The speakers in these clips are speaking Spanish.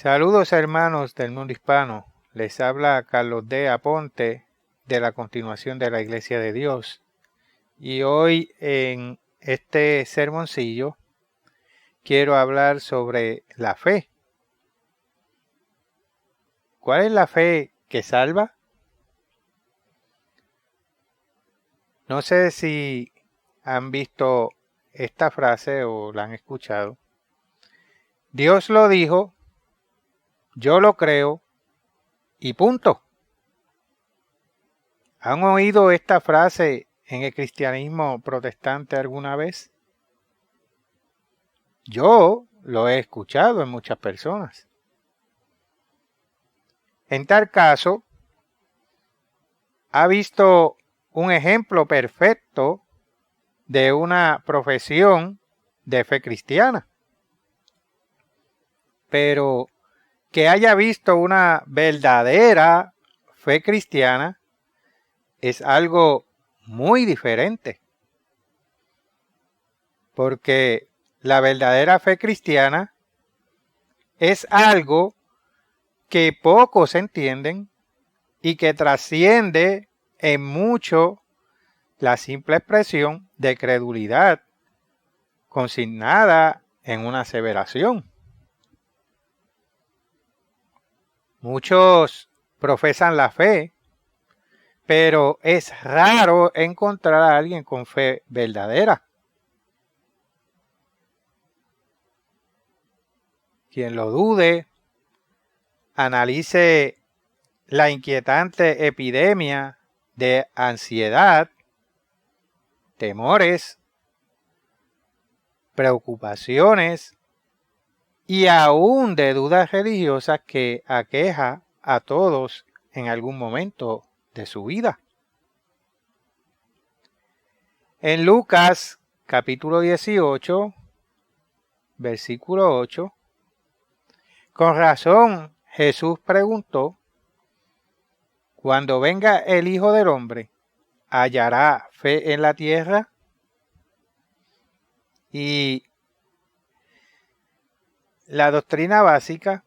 Saludos hermanos del mundo hispano, les habla Carlos D. Aponte de la Continuación de la Iglesia de Dios y hoy en este sermoncillo quiero hablar sobre la fe. ¿Cuál es la fe que salva? No sé si han visto esta frase o la han escuchado. Dios lo dijo, yo lo creo y punto. ¿Han oído esta frase en el cristianismo protestante alguna vez? Yo lo he escuchado en muchas personas. En tal caso, ha visto un ejemplo perfecto de una profesión de fe cristiana. Pero que haya visto una verdadera fe cristiana es algo muy diferente. Porque la verdadera fe cristiana es algo que pocos entienden y que trasciende en mucho la simple expresión de credulidad consignada en una aseveración. Muchos profesan la fe, pero es raro encontrar a alguien con fe verdadera. Quien lo dude, analice la inquietante epidemia de ansiedad, temores, preocupaciones y aún de dudas religiosas que aqueja a todos en algún momento de su vida. En Lucas capítulo 18, versículo 8, con razón Jesús preguntó, cuando venga el Hijo del Hombre, ¿hallará fe en la tierra? Y la doctrina básica,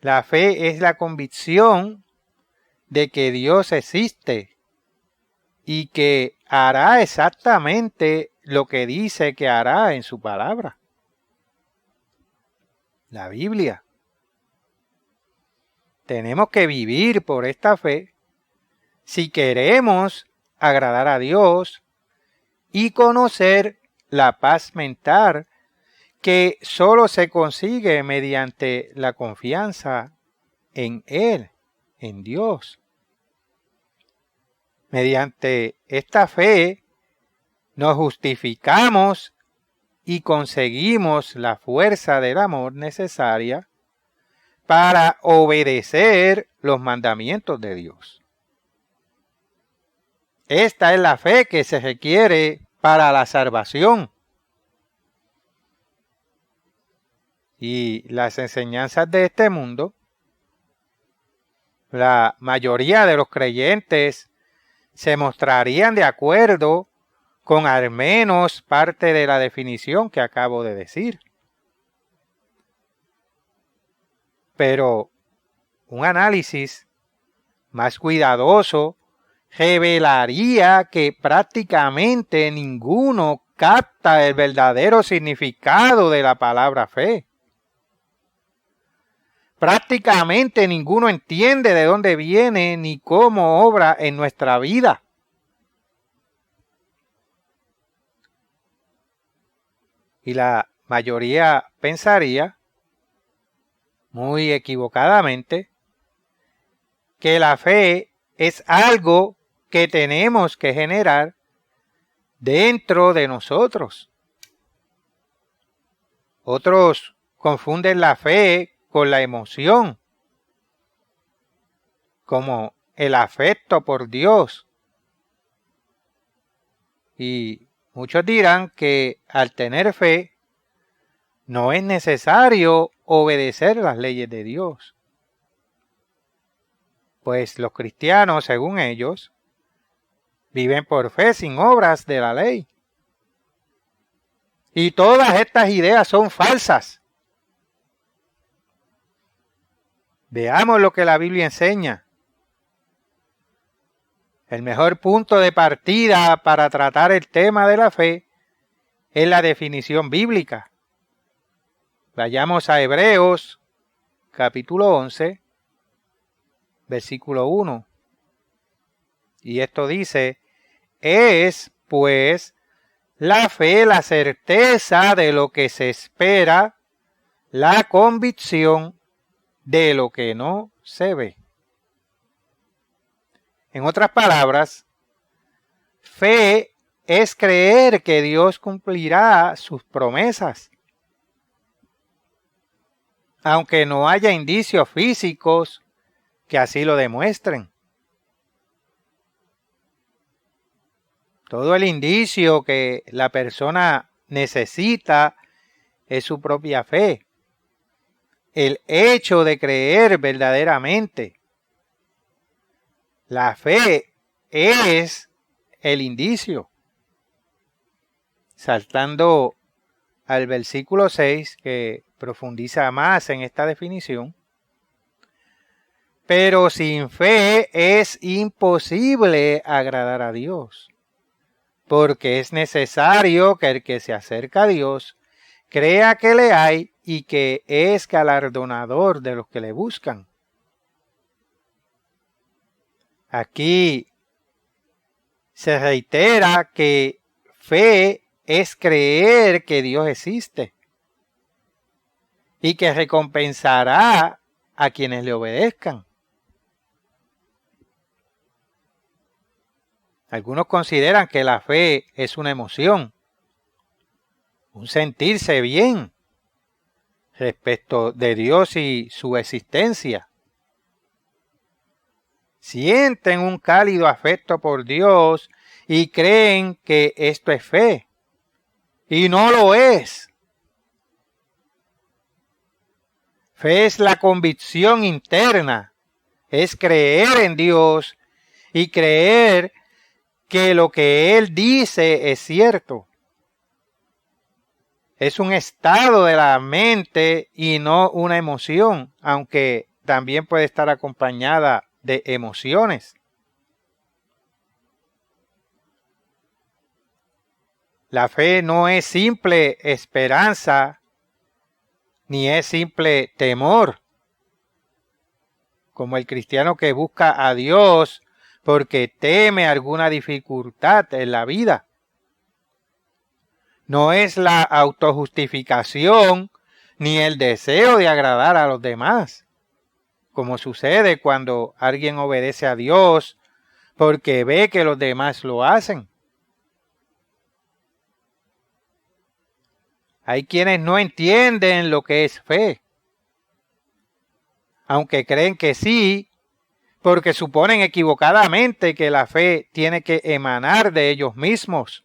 la fe es la convicción de que Dios existe y que hará exactamente lo que dice que hará en su palabra. La Biblia. Tenemos que vivir por esta fe si queremos agradar a Dios y conocer la paz mental que solo se consigue mediante la confianza en Él, en Dios. Mediante esta fe nos justificamos y conseguimos la fuerza del amor necesaria para obedecer los mandamientos de Dios. Esta es la fe que se requiere para la salvación. Y las enseñanzas de este mundo, la mayoría de los creyentes se mostrarían de acuerdo con al menos parte de la definición que acabo de decir. Pero un análisis más cuidadoso revelaría que prácticamente ninguno capta el verdadero significado de la palabra fe. Prácticamente ninguno entiende de dónde viene ni cómo obra en nuestra vida. Y la mayoría pensaría, muy equivocadamente, que la fe es algo que tenemos que generar dentro de nosotros. Otros confunden la fe con la emoción, como el afecto por Dios. Y muchos dirán que al tener fe no es necesario obedecer las leyes de Dios. Pues los cristianos, según ellos, viven por fe sin obras de la ley. Y todas estas ideas son falsas. Veamos lo que la Biblia enseña. El mejor punto de partida para tratar el tema de la fe es la definición bíblica. Vayamos a Hebreos, capítulo 11, versículo 1. Y esto dice, es, pues, la fe, la certeza de lo que se espera, la convicción de lo que no se ve. En otras palabras, fe es creer que Dios cumplirá sus promesas, aunque no haya indicios físicos que así lo demuestren. Todo el indicio que la persona necesita es su propia fe. El hecho de creer verdaderamente. La fe es el indicio. Saltando al versículo 6, que profundiza más en esta definición. Pero sin fe es imposible agradar a Dios, porque es necesario que el que se acerca a Dios crea que le hay y que es galardonador de los que le buscan. Aquí se reitera que fe es creer que Dios existe y que recompensará a quienes le obedezcan. Algunos consideran que la fe es una emoción, un sentirse bien respecto de Dios y su existencia. Sienten un cálido afecto por Dios y creen que esto es fe. Y no lo es. Fe es la convicción interna, es creer en Dios y creer que lo que Él dice es cierto. Es un estado de la mente y no una emoción, aunque también puede estar acompañada de emociones. La fe no es simple esperanza, ni es simple temor, como el cristiano que busca a Dios porque teme alguna dificultad en la vida. No es la autojustificación ni el deseo de agradar a los demás, como sucede cuando alguien obedece a Dios porque ve que los demás lo hacen. Hay quienes no entienden lo que es fe, aunque creen que sí, porque suponen equivocadamente que la fe tiene que emanar de ellos mismos.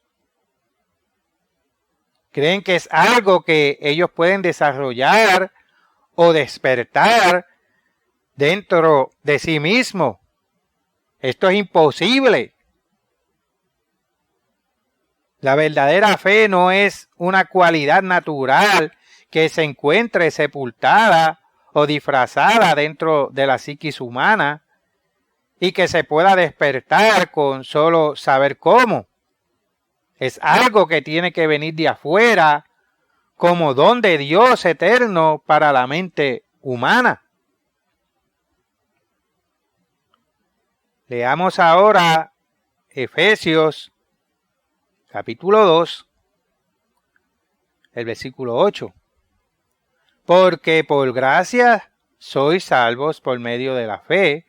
Creen que es algo que ellos pueden desarrollar o despertar dentro de sí mismos. Esto es imposible. La verdadera fe no es una cualidad natural que se encuentre sepultada o disfrazada dentro de la psiquis humana y que se pueda despertar con solo saber cómo. Es algo que tiene que venir de afuera como don de Dios eterno para la mente humana. Leamos ahora Efesios capítulo 2, el versículo 8. Porque por gracia sois salvos por medio de la fe,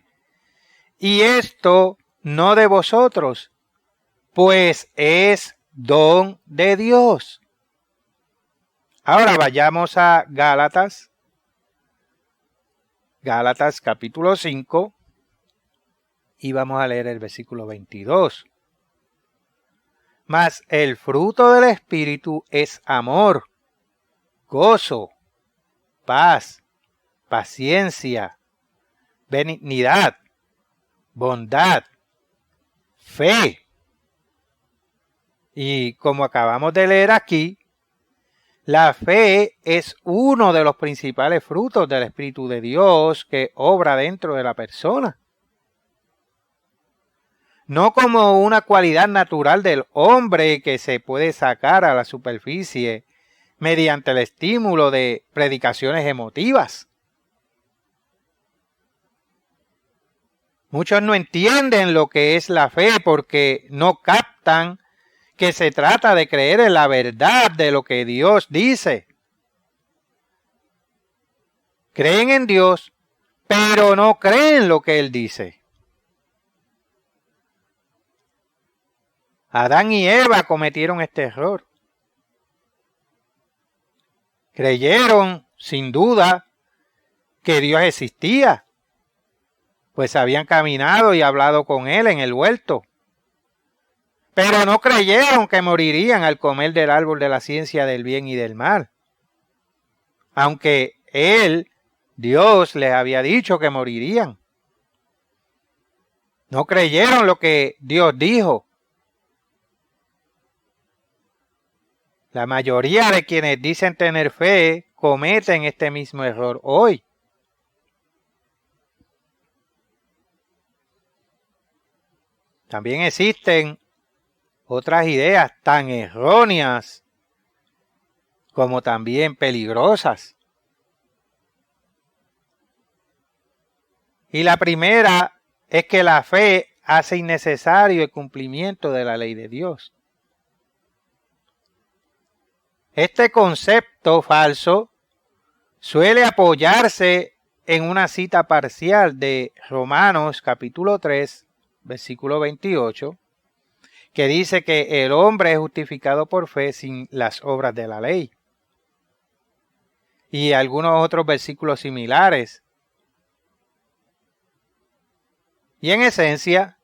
y esto no de vosotros, pues es don de Dios. Ahora vayamos a Gálatas. Gálatas capítulo 5 y vamos a leer el versículo 22. Mas el fruto del Espíritu es amor, gozo, paz, paciencia, benignidad, bondad, fe. Y como acabamos de leer aquí, La fe es uno de los principales frutos del Espíritu de Dios que obra dentro de la persona. No como una cualidad natural del hombre que se puede sacar a la superficie mediante el estímulo de predicaciones emotivas. Muchos no entienden lo que es la fe porque no captan que se trata de creer en la verdad de lo que Dios dice. Creen en Dios, pero no creen lo que Él dice. Adán y Eva cometieron este error. Creyeron, sin duda, que Dios existía, pues habían caminado y hablado con Él en el huerto. Pero no creyeron que morirían al comer del árbol de la ciencia del bien y del mal. Aunque Dios les había dicho que morirían. No creyeron lo que Dios dijo. La mayoría de quienes dicen tener fe cometen este mismo error hoy. También existen otras ideas tan erróneas como también peligrosas. Y la primera es que la fe hace innecesario el cumplimiento de la ley de Dios. Este concepto falso suele apoyarse en una cita parcial de Romanos capítulo 3, versículo 28, que dice que el hombre es justificado por fe sin las obras de la ley. Y algunos otros versículos similares. Y en esencia,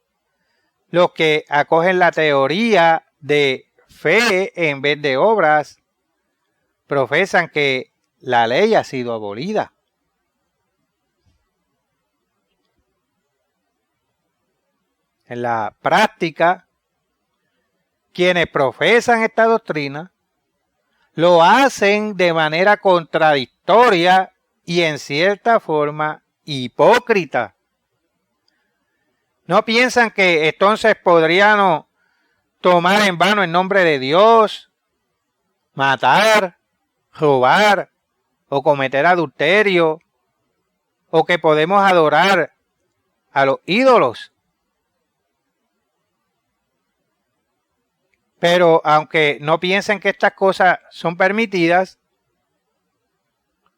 los que acogen la teoría de fe en vez de obras, profesan que la ley ha sido abolida. En la práctica, quienes profesan esta doctrina lo hacen de manera contradictoria y en cierta forma hipócrita. ¿No piensan que entonces podrían tomar en vano el nombre de Dios, matar, robar o cometer adulterio, o que podemos adorar a los ídolos? Pero aunque no piensen que estas cosas son permitidas,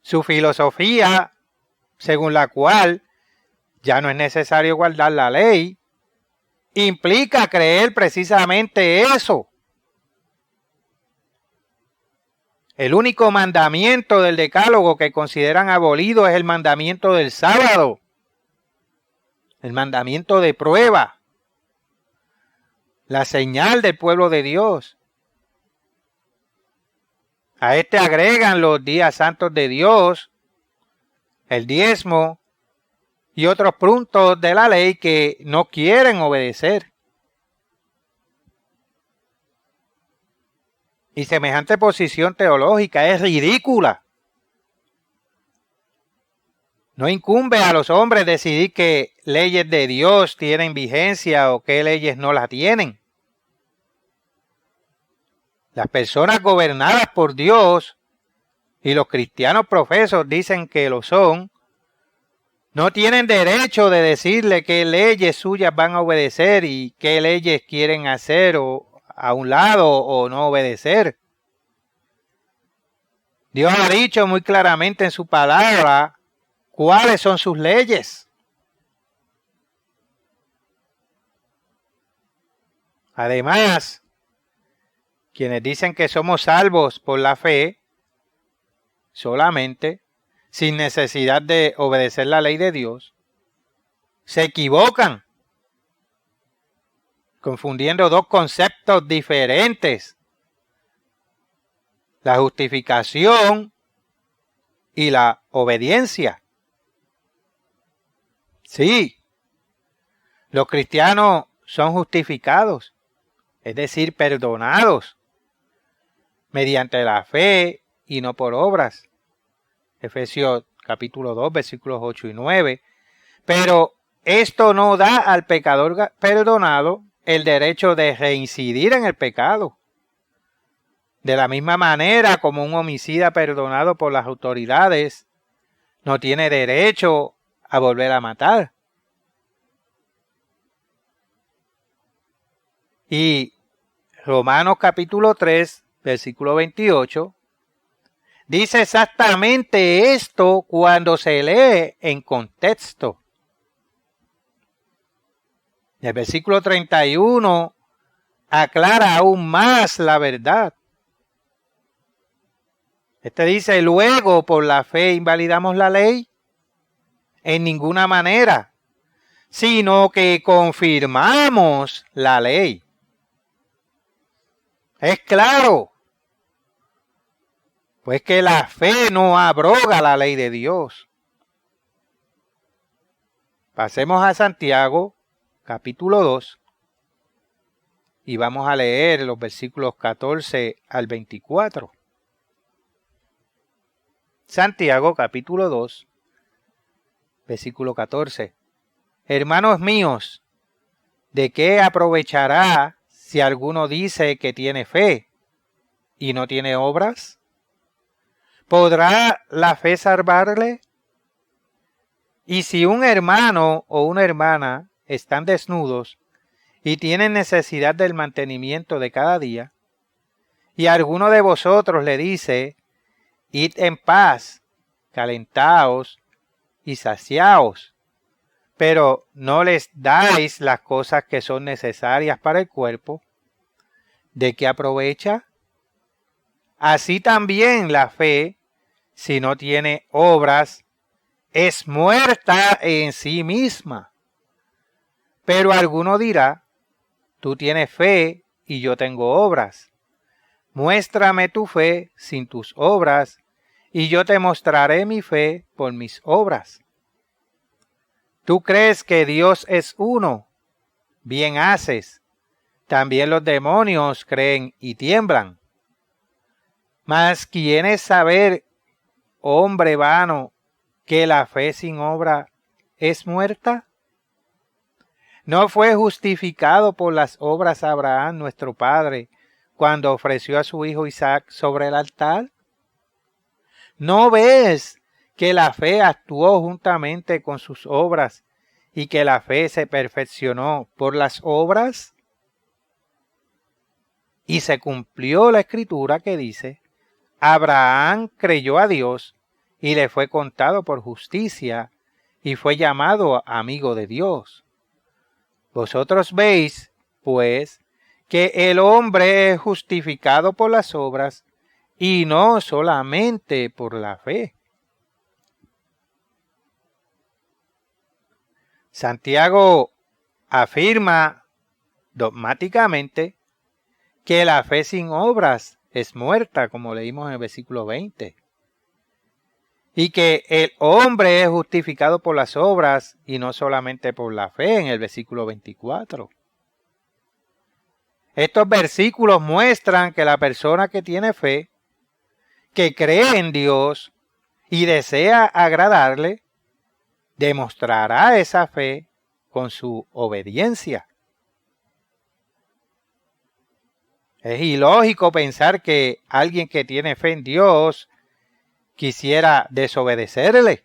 su filosofía, según la cual ya no es necesario guardar la ley, implica creer precisamente eso. El único mandamiento del decálogo que consideran abolido es el mandamiento del sábado, el mandamiento de prueba, la señal del pueblo de Dios. A este agregan los días santos de Dios, el diezmo y otros puntos de la ley que no quieren obedecer. Y semejante posición teológica es ridícula. No incumbe a los hombres decidir qué leyes de Dios tienen vigencia o qué leyes no las tienen. Las personas gobernadas por Dios, y los cristianos profesos dicen que lo son, no tienen derecho de decirle qué leyes suyas van a obedecer y qué leyes quieren hacer o a un lado o no obedecer. Dios ha dicho muy claramente en su palabra cuáles son sus leyes. Además, quienes dicen que somos salvos por la fe solamente, sin necesidad de obedecer la ley de Dios, se equivocan, confundiendo dos conceptos diferentes: la justificación y la obediencia. Sí, los cristianos son justificados, es decir, perdonados, mediante la fe y no por obras. Efesios capítulo 2, versículos 8 y 9. Pero esto no da al pecador perdonado el derecho de reincidir en el pecado. De la misma manera como un homicida perdonado por las autoridades no tiene derecho a volver a matar. Y Romanos capítulo 3, versículo 28, dice exactamente esto cuando se lee en contexto. El versículo 31 aclara aún más la verdad. Dice, luego por la fe invalidamos la ley. En ninguna manera, sino que confirmamos la ley. Es claro, pues que la fe no abroga la ley de Dios. Pasemos a Santiago, capítulo 2, y vamos a leer los versículos 14 al 24. Santiago, capítulo 2, versículo 14. Hermanos míos, ¿de qué aprovechará si alguno dice que tiene fe y no tiene obras? ¿Podrá la fe salvarle? Y si un hermano o una hermana están desnudos y tienen necesidad del mantenimiento de cada día, y alguno de vosotros le dice, id en paz, calentaos y saciaos, pero no les dais las cosas que son necesarias para el cuerpo, ¿de qué aprovecha? Así también la fe, si no tiene obras, es muerta en sí misma. Pero alguno dirá, tú tienes fe y yo tengo obras. Muéstrame tu fe sin tus obras, y yo te mostraré mi fe por mis obras. ¿Tú crees que Dios es uno? Bien haces. También los demonios creen y tiemblan. Mas ¿quieres saber, hombre vano, que la fe sin obra es muerta? ¿No fue justificado por las obras Abraham, nuestro padre, cuando ofreció a su hijo Isaac sobre el altar? ¿No ves que la fe actuó juntamente con sus obras y que la fe se perfeccionó por las obras? Y se cumplió la escritura que dice, Abraham creyó a Dios y le fue contado por justicia y fue llamado amigo de Dios. Vosotros veis, pues, que el hombre es justificado por las obras y no solamente por la fe. Santiago afirma dogmáticamente que la fe sin obras es muerta, como leímos en el versículo 20. Y que el hombre es justificado por las obras y no solamente por la fe en el versículo 24. Estos versículos muestran que la persona que tiene fe, que cree en Dios y desea agradarle, demostrará esa fe con su obediencia. Es ilógico pensar que alguien que tiene fe en Dios quisiera desobedecerle.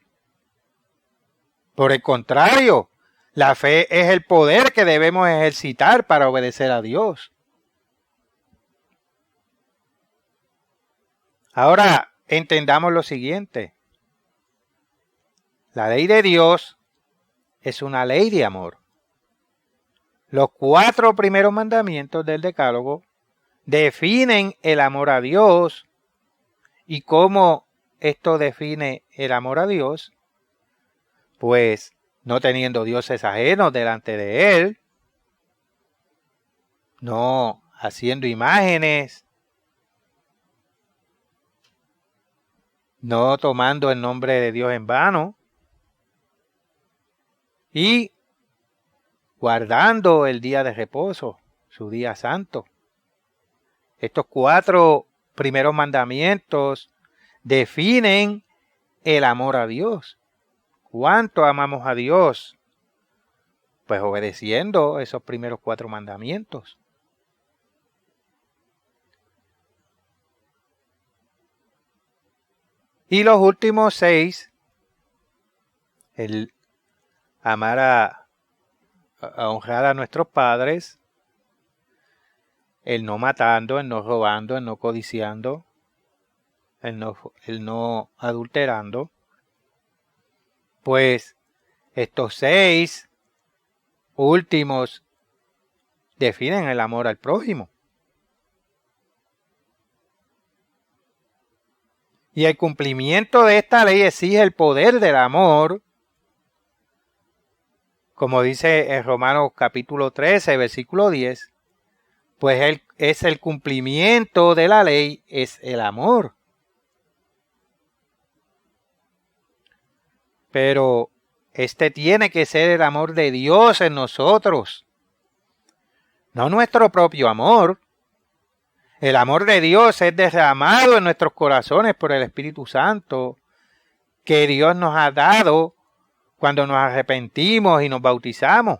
Por el contrario, la fe es el poder que debemos ejercitar para obedecer a Dios. Ahora entendamos lo siguiente. La ley de Dios es una ley de amor. Los 4 primeros mandamientos del Decálogo definen el amor a Dios. ¿Y cómo esto define el amor a Dios? Pues no teniendo dioses ajenos delante de Él, no haciendo imágenes, no tomando el nombre de Dios en vano y guardando el día de reposo, su día santo. Estos 4 primeros mandamientos definen el amor a Dios. ¿Cuánto amamos a Dios? Pues obedeciendo esos primeros 4 mandamientos. Y los últimos 6, el amar a honrar a nuestros padres, el no matando, el no robando, el no codiciando, el no adulterando. Pues estos 6 últimos definen el amor al prójimo. Y el cumplimiento de esta ley exige el poder del amor, como dice en Romanos capítulo 13, versículo 10, pues es el cumplimiento de la ley, es el amor. Pero este tiene que ser el amor de Dios en nosotros, no nuestro propio amor. El amor de Dios es derramado en nuestros corazones por el Espíritu Santo que Dios nos ha dado cuando nos arrepentimos y nos bautizamos.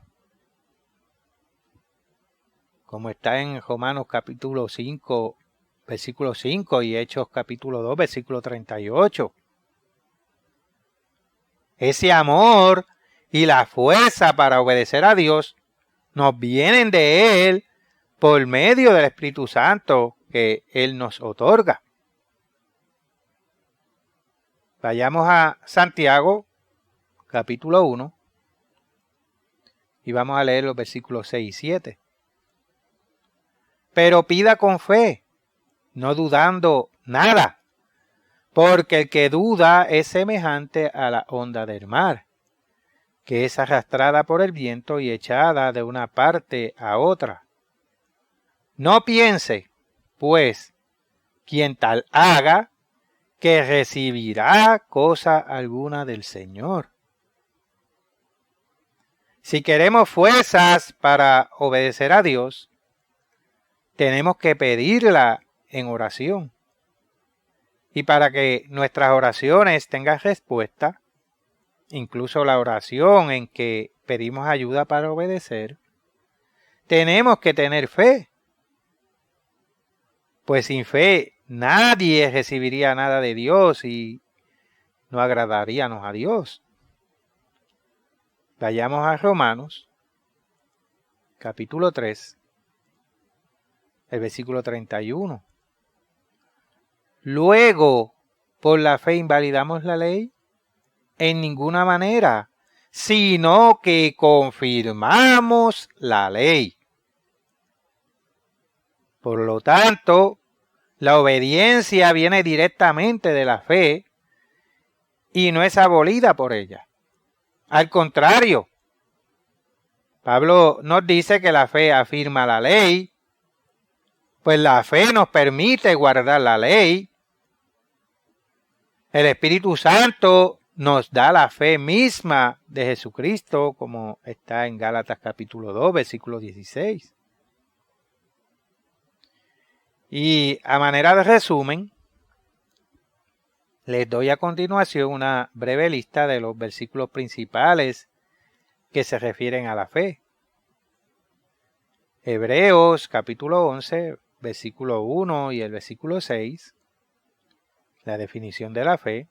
Como está en Romanos capítulo 5, versículo 5 y Hechos capítulo 2, versículo 38. Ese amor y la fuerza para obedecer a Dios nos vienen de Él por medio del Espíritu Santo que Él nos otorga. Vayamos a Santiago, capítulo 1, y vamos a leer los versículos 6 y 7. Pero pida con fe, no dudando nada, porque el que duda es semejante a la onda del mar, que es arrastrada por el viento y echada de una parte a otra. No piense, pues, quien tal haga, que recibirá cosa alguna del Señor. Si queremos fuerzas para obedecer a Dios, tenemos que pedirla en oración. Y para que nuestras oraciones tengan respuesta, incluso la oración en que pedimos ayuda para obedecer, tenemos que tener fe. Pues sin fe nadie recibiría nada de Dios y no agradaríamos a Dios. Vayamos a Romanos, capítulo 3, el versículo 31. Luego, ¿por la fe invalidamos la ley? En ninguna manera, sino que confirmamos la ley. Por lo tanto, la obediencia viene directamente de la fe y no es abolida por ella. Al contrario, Pablo nos dice que la fe afirma la ley, pues la fe nos permite guardar la ley. El Espíritu Santo nos da la fe misma de Jesucristo, como está en Gálatas capítulo 2, versículo 16. Y a manera de resumen, les doy a continuación una breve lista de los versículos principales que se refieren a la fe. Hebreos capítulo 11, versículo 1 y el versículo 6, la definición de la fe.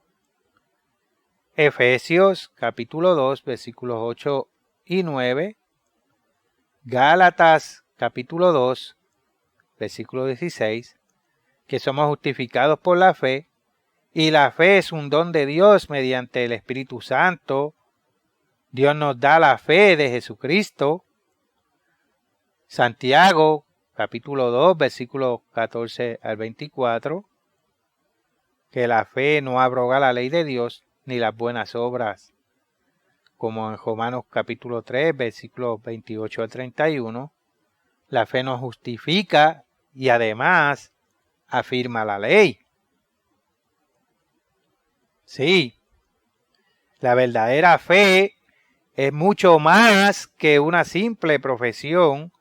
Efesios capítulo 2, versículos 8 y 9. Gálatas capítulo 2, versículo 16, que somos justificados por la fe, y la fe es un don de Dios mediante el Espíritu Santo. Dios nos da la fe de Jesucristo. Santiago, capítulo 2, versículos 14 al 24, que la fe no abroga la ley de Dios ni las buenas obras, como en Romanos capítulo 3, versículos 28 al 31, la fe nos justifica y además afirma la ley. Sí, la verdadera fe es mucho más que una simple profesión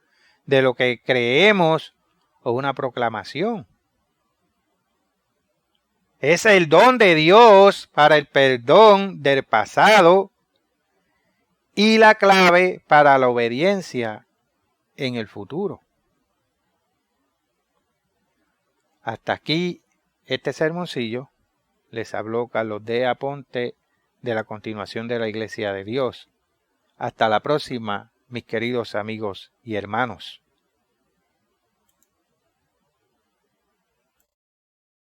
de lo que creemos o una proclamación. Es el don de Dios para el perdón del pasado y la clave para la obediencia en el futuro. Hasta aquí este sermoncillo. Les habló Carlos D. Aponte de la Continuación de la Iglesia de Dios. Hasta la próxima, mis queridos amigos y hermanos.